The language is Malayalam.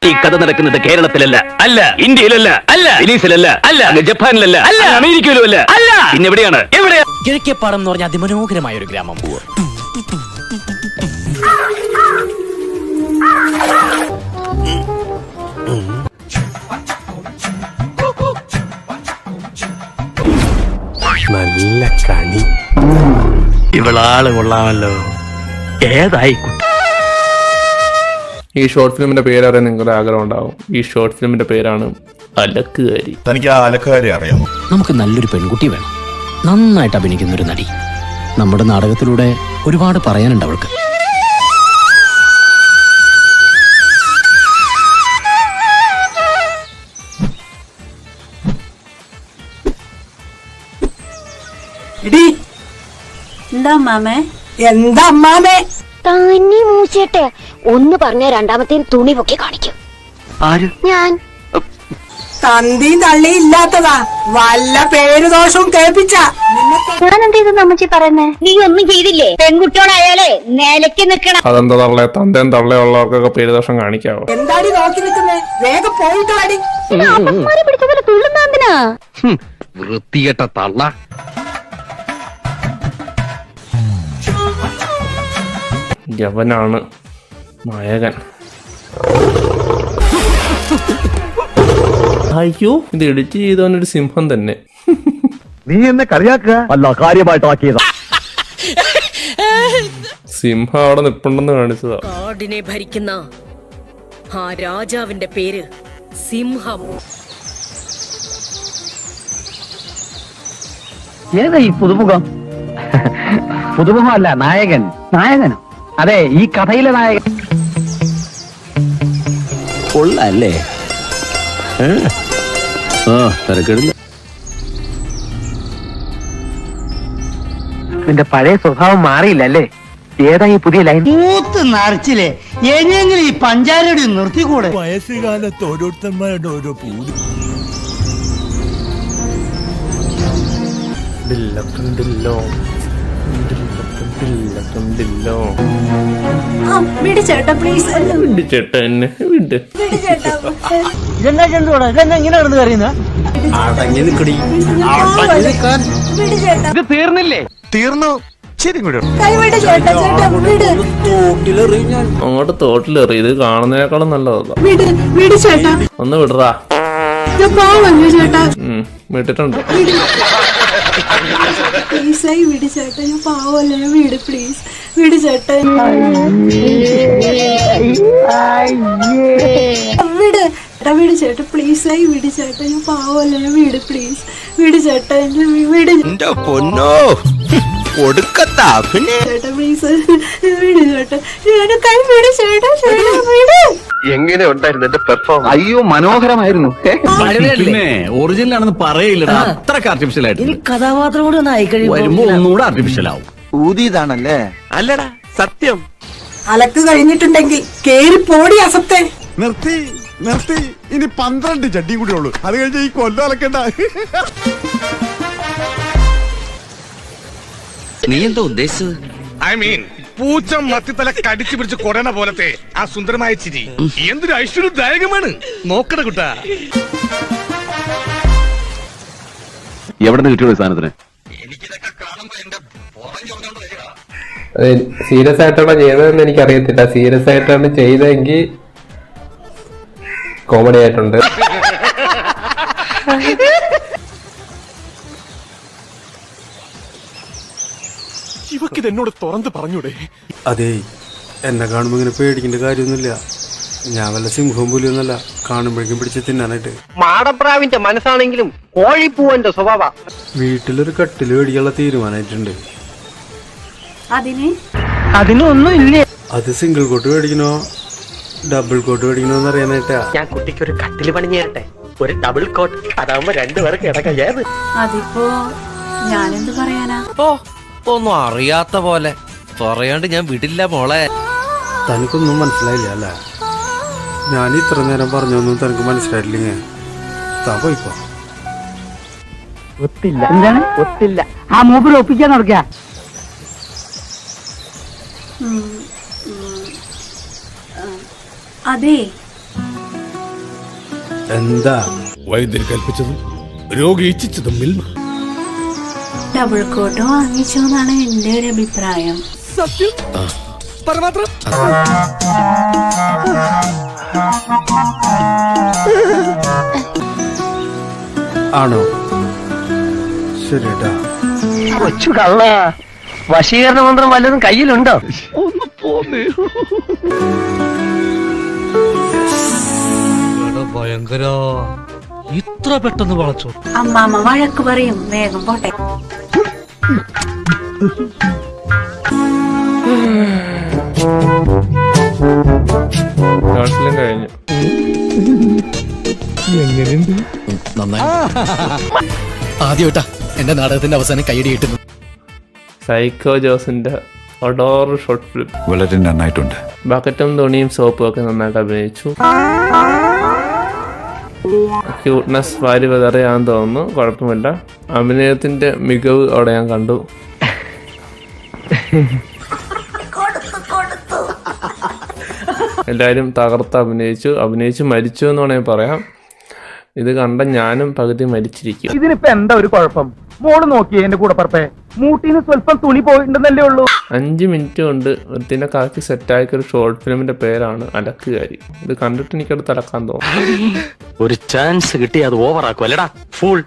ഈ കഥ നടക്കുന്നത് കേരളത്തിലല്ല, അല്ല ഇന്ത്യയിലല്ല, അല്ല വെനീസിലല്ല, അല്ല ജപ്പാനിലല്ല, അല്ല അമേരിക്കയിലും അല്ല, അല്ല പിന്നെ എവിടെയാണ്? എവിടെയാ? കിഴക്കേപ്പാടം എന്ന് പറഞ്ഞ അതിമനോഹരമായ ഒരു ഗ്രാമം. നല്ല കണി. ഇവളാള് കൊള്ളാമല്ലോ. ഏതായി? ഈ ഷോർട്ട് ഫിലിമിന്റെ പേരറിയാൻ നിങ്ങളുടെ ആഗ്രഹം ഉണ്ടാവും. ഈ ഷോർട്ട് ഫിലിമിന്റെ പേരാണ് അലക്കുകാരി. തനിക്ക് ആ അലക്കുകാരി അറിയാമോ? നമുക്ക് നല്ലൊരു പെൺകുട്ടി വേണം, നന്നായിട്ട് അഭിനയിക്കുന്ന ഒരു നടി. നമ്മുടെ നാടകത്തിലൂടെ ഒരുപാട് പറയാനുണ്ട് അവൾക്ക്. എന്താ അമ്മാമേ? എന്താ അമ്മാമേ? തന്നെ മൂച്ചേട്ടെ ഒന്ന് പറഞ്ഞ രണ്ടാമത്തെ തുണി പൊക്കി കാണിക്കും. ഞാൻ തന്തിയും തള്ളിയും ഇല്ലാത്തതാ, വല്ല പേര് ദോഷവും കേൾപ്പിച്ച. ഞാൻ എന്ത് ചെയ്തു അമ്മച്ചി പറയുന്നേ? നീ ഒന്നും ചെയ്തില്ലേ? പെൺകുട്ടിയോടായാലേ നിലയ്ക്ക് നിക്കണം. അതെന്താ തള്ളേ? തന്തയും തള്ളയുള്ളവർക്കൊക്കെ പേരുദോഷം കാണിക്കാവോ? എന്താടി നോക്കി നിൽക്കുന്നേ? വേഗം പോയിട്ട് വാടി. അമ്മമാരെ പിടിച്ചപോലെ തുള്ളുന്നാന്തിനാ? വൃത്തികെട്ട തള്ള. യവനാണ് നായകൻ. അയ്യോ, ഇത് എഡിറ്റ് ചെയ്തവനൊരു സിംഹം തന്നെ. നീ എന്നെ കളിയാക്കുക അല്ല, കാര്യമായിട്ടാക്കിയതാ. സിംഹം അവിടെ നിപ്പുണ്ടെന്ന് കാണിച്ചതാ. കാടിനെ ഭരിക്കുന്ന ആ രാജാവിന്റെ പേര് സിംഹം. ഏതാ ഈ പുതുമുഖം? പുതുമുഖമല്ല, നായകൻ. നായകനോ? അതെ, ഈ കഥയിലെ നായകൻ. കൊള്ളല്ലേ? തിരക്കിടില്ല. നിന്റെ പഴയ സ്വഭാവം മാറിയില്ലല്ലേ? ഏതാ ഈ പുതിയ ലൈൻ? പൂത്ത് നിറച്ചില്ലേ? എങ്ങനെയെങ്കിലും ഈ പഞ്ചാരയുടെ നിർത്തിക്കൂടെ? വയസ്സുകാലത്ത് ഓരോരുത്തന്മാരുടെ ഓരോ പൂതി. ചേട്ടാ പ്ലീസ്. ചേട്ടാ എന്നെ വിട്. ഇതെന്നാ ചെണ്ടോടാ? ഇതെന്നാ ഇങ്ങനെ കിടന്ന് കറിയുന്ന? ഇത് തീർന്നില്ലേ? തീർന്നു. ശരി കൂടെ അങ്ങോട്ട് തോട്ടിലെറി. ഇത് കാണുന്നതിനേക്കാളും നല്ലതാ. ഒന്ന് വിടറാ. വിട്ടിട്ടുണ്ട്. പ്ലീസായി വിട് ചേട്ടാ, ഞാൻ പാവല്ലേ, വീട് പ്ലീസ്, വീട് ചേട്ടാ, വീട് വീട് ചേട്ടാ, പ്ലീസായി വിട് ചേട്ടാ, ഞാൻ പാവല്ലേ, വീട് പ്ലീസ്, വീട് ചേട്ടാ, വീട് പൊന്നോ ഒടുക്കത്താ. ചേട്ടാ പ്ലീസ്, വീട് ചേട്ടാ, കൈ വീട് ചേട്ടാ, ചേട്ടാ വീട്. എങ്ങനെ ഉണ്ടായിരുന്നു എന്റെ പെർഫോമൻസ്? അയ്യോ, മനോഹരമായിരുന്നു. ഒറിജിനൽ ആണെന്ന് പറയില്ലടാ, അത്രക്ക് ആർട്ടിഫിഷ്യൽ ആയിട്ട്. കഥാപാത്രം കൂടി ഒന്ന് ആയിക്കഴിയുമ്പോ വരുമ്പോ ഒന്നുകൂടെ ആർട്ടിഫിഷ്യൽ ആവും. ഊതിയതാണല്ലേ? അല്ലടാ, സത്യം. അലക്ക് കഴിഞ്ഞിട്ടുണ്ടെങ്കിൽ കേറി പോടി അസത്തെ. നിർത്തി നിർത്തി. ഇനി 12 ചട്ടി കൂടി ഉള്ളു. അത് കഴിഞ്ഞ ഈ കൊല്ലം അലക്കണ്ട. നീ എന്താ ഉദ്ദേശിച്ചത്? ഐ മീൻ പൂച്ച മത്തിത്തല കടിച്ചു പിടിച്ച് കൊടണ പോലത്തെ ആ സുന്ദരമായ ചിരി എന്തൊരു ഐശ്വര്യദായകമാണ്. നോക്കട കുട്ടാ. എവിടെ നിന്ന് കിട്ടിയോ സാധനത്തിന്? സീരിയസ് ആയിട്ടാണോ ചെയ്തതെന്ന് എനിക്ക് അറിയത്തില്ല. സീരിയസ് ആയിട്ടാണ് ചെയ്തെങ്കിൽ കോമഡി ആയിട്ടുണ്ട്. ഇവക്കിത് എന്നോട് തുറന്ന് പറഞ്ഞൂടെ? അതെ, എന്നെ കാണുമ്പോ ഇങ്ങനെ പേടിക്കേണ്ട കാര്യമൊന്നുമില്ല. ഞാൻ വല്ല സിംഹവും പോലെയൊന്നുമല്ല, കാണുമ്പോഴേക്കും പിടിച്ച് തിന്നാനായിട്ട്. മാടപ്രാവിന്റെ മനസ്സാണെങ്കിലും കോഴിപ്പൂവന്റെ സ്വഭാവ. വീട്ടിലൊരു കട്ടില് മേടിക്കാനുള്ള തീരുമാനമായിട്ടുണ്ട്. അതിനൊന്നും ഇല്ലേ? അത് സിംഗിൾ കോട്ട് മേടിക്കണോ ഡബിൾ കോട്ട് മേടിക്കണോന്ന് അറിയാനായിട്ടാ. ഞാൻ കുട്ടിക്ക് ഒരു കട്ടില് പണിഞ്ഞു തരട്ടെ, ഒരു ഡബിൾ കോട്ട്. അതാവുമ്പോ രണ്ടുപേർക്ക് കിടക്കാം. അതിപ്പോ ഞാനെന്ത് പറയാനാ? ഒന്നും അറിയാത്ത പോലെ പറയാണ്ട് ഞാൻ വിടില്ല മോളെ. തനിക്കൊന്നും മനസ്സിലായില്ല അല്ലേ? ഞാൻ ഇത്ര നേരം പറഞ്ഞൊന്നും തനിക്ക് മനസ്സിലായിട്ടില്ലെങ്കിൽ താ പോയിക്കോ. ഒത്തില്ല. എന്താണ് ഒത്തില്ല? ആ മൂപ്പിൽ ഒപ്പിക്കാൻ നടക്കുക. അതെ, എന്താ വൈദ്യർ കൽപ്പിച്ചതും രോഗി ഇച്ഛിച്ചതും മിൽമ. ഡബിൾ കോട്ട് വാങ്ങിച്ചു എന്നാണ് എന്റെ ഒരു അഭിപ്രായം. സത്യം പരമാത്രം. ആണോ? ശരിട്ടാ. കൊച്ചു കള്ള വശീകരണ മന്ത്രം വല്ലതും കയ്യിലുണ്ടോ? ഒന്ന് പോന്നേ. ഭയങ്കര ഇത്ര പെട്ടെന്ന് വളച്ചോ? അമ്മാമ്മ വഴക്ക് പറയും, വേഗം പോട്ടെ. ഷോർട്ട് ഫിലിം കഴിഞ്ഞു. നന്നായി. ആദ്യമായിട്ടാ എന്റെ നാടകത്തിന്റെ അവസാനം കൈയടി കിട്ടുന്നു. സൈക്കോ ജോസിന്റെ ഒഡോർ ഷോർട്ട് ഫിലിം വളരെ നന്നായിട്ടുണ്ട്. ബക്കറ്റും തുണിയും സോപ്പും ഒക്കെ നന്നായിട്ട് അഭിനയിച്ചു. ക്യൂട്ട്നെസ് വാരി വെതറിയാന്ന് തോന്നുന്നു. കുഴപ്പമില്ല. അഭിനയത്തിന്റെ മികവ് അവിടെ ഞാൻ കണ്ടു. എല്ലാവരും തകർത്ത് അഭിനയിച്ചു മരിച്ചു എന്ന് വേണമെങ്കിൽ പറയാം. ഇത് കണ്ട ഞാനും പകുതി മരിച്ചിരിക്കും. ഇതിനിപ്പോ എന്താ ഒരു കുഴപ്പം? മോള് നോക്കിയേ എന്റെ കൂടെ പറപ്പേ, മൂട്ടിന്ന് സ്വല്പം തുണി പോയിട്ടുണ്ടെന്നല്ലേ ഉള്ളൂ. 5 മിനിറ്റ് കൊണ്ട് ഒരുത്തിനെ കാക്കി സെറ്റാക്കിയ ഒരു ഷോർട്ട് ഫിലിമിന്റെ പേരാണ് അലക്കുകാരി. ഇത് കണ്ടിട്ട് എനിക്കത് തലക്കാൻ തോന്നുന്നു. ഒരു ചാൻസ് കിട്ടി അത് ഓവറാക്കും അല്ലടാ ഫുൾ.